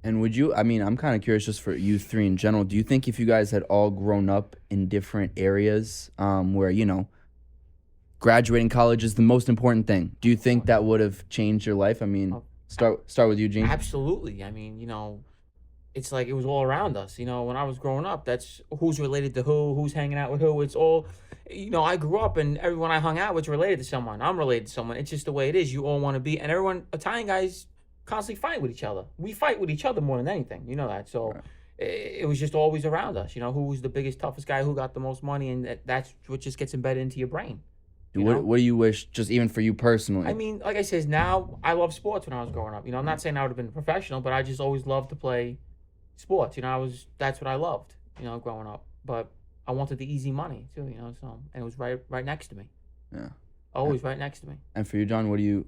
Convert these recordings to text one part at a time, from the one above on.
And would you, I mean, I'm kind of curious just for you three in general, do you think if you guys had all grown up in different areas where, graduating college is the most important thing, do you think that would have changed your life? I mean, Oh, start with Eugene. absolutely. I mean, it's like it was all around us. When I was growing up, that's who's related to who, who's hanging out with who. It's all, I grew up and everyone I hung out with was related to someone. I'm related to someone. It's just the way it is. You all want to be, and everyone, Italian guys constantly fight with each other. We fight with each other more than anything. You know that. So Right. it was just always around us. Who was the biggest, toughest guy, who got the most money, and that's what just gets embedded into your brain. You know? What do you wish, just even for you I personally? mean, like I said, now I love sports when I was growing up. I'm not saying I would have been a professional, but I just always loved to play sports. That's what I loved, growing up. But I wanted the easy money too, so and it was right next to me. Yeah. Always right next to me. And for you, John, what do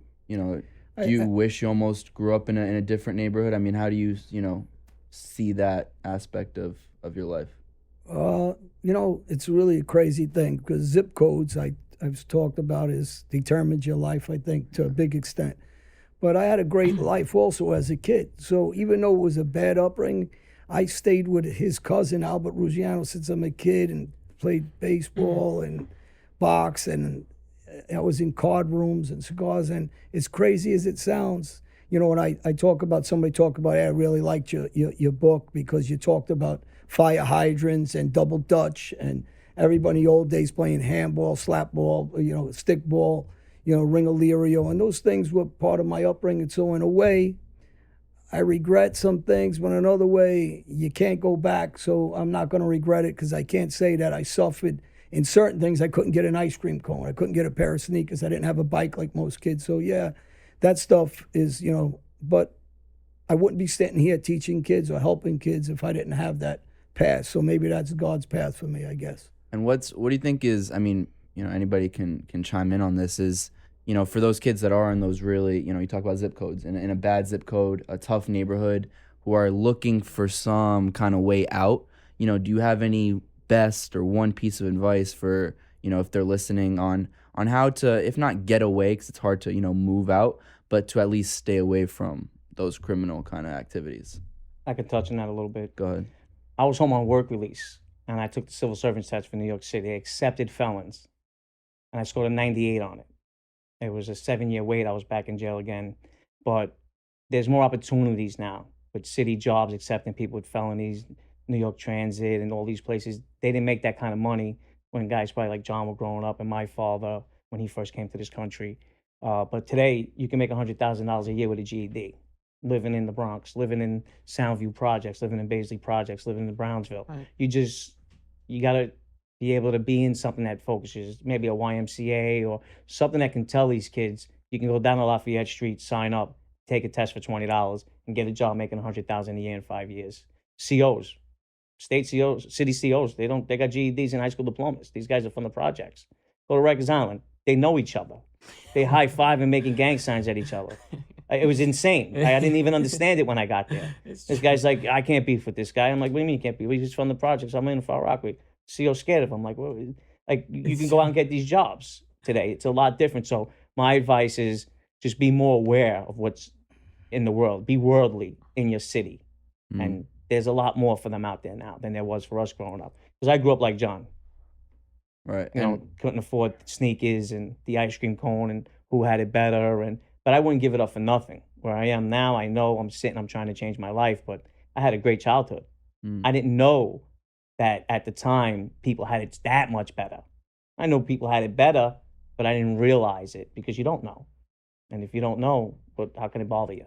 I, do you I, wish you almost grew up in a different neighborhood? I mean, how do you, see that aspect of your life? it's really a crazy thing because zip codes, I've talked about, is determines your life, I think, to a big extent. But I had a great life also as a kid. So even though it was a bad upbringing, I stayed with his cousin Albert Ruggiano since I'm a kid and played baseball and box, and I was in card rooms and cigars. And as crazy as it sounds, when I talk about, somebody talk about, hey, I really liked your book because you talked about fire hydrants and double dutch and everybody in the old days playing handball, slap ball, stick ball, ringalerio, and those things were part of my upbringing. So in a way, I regret some things, but another way, you can't go back. So I'm not going to regret it because I can't say that I suffered in certain things. I couldn't get an ice cream cone. I couldn't get a pair of sneakers. I didn't have a bike like most kids. So yeah, that stuff is, but I wouldn't be sitting here teaching kids or helping kids if I didn't have that path. So maybe that's God's path for me, I guess. And what do you think is, I mean, anybody can chime in on this, is, for those kids that are in those really, you talk about zip codes, in a bad zip code, a tough neighborhood, who are looking for some kind of way out, do you have any best or one piece of advice for, if they're listening on how to, if not get away, because it's hard to, move out, but to at least stay away from those criminal kind of activities? I could touch on that a little bit. Go ahead. I was home on work release, and I took the civil servants test for New York City. They accepted felons, and I scored a 98 on it. It was a 7-year wait. I was back in jail again. But there's more opportunities now with city jobs accepting people with felonies, New York Transit, and all these places. They didn't make that kind of money when guys probably like John were growing up, and my father when he first came to this country. But today, you can make $100,000 a year with a GED, living in the Bronx, living in Soundview projects, living in Baisley projects, living in Brownsville. Right. You got to be able to be in something that focuses, maybe a YMCA or something that can tell these kids, you can go down to Lafayette Street, sign up, take a test for $20 and get a job making $100,000 a year in 5 years. COs, state COs, city COs, they got GEDs and high school diplomas. These guys are from the projects. Go to Rikers Island. They know each other. They high five and making gang signs at each other. It was insane. I didn't even understand it when I got there. This guy's like, I can't beef with this guy. I'm like, what do you mean you can't beef? Well, he's from the projects. I'm in Far Rockaway. CO scared of him. Like, well, you can go out and get these jobs today. It's a lot different. So my advice is just be more aware of what's in the world. Be worldly in your city. And there's a lot more for them out there now than there was for us growing up. Because I grew up like John. Right. Couldn't afford sneakers and the ice cream cone and who had it better. But I wouldn't give it up for nothing. Where I am now, I know I'm trying to change my life, but I had a great childhood. I didn't know that at the time people had it that much better. I know people had it better, but I didn't realize it because you don't know. And if you don't know, how can it bother you?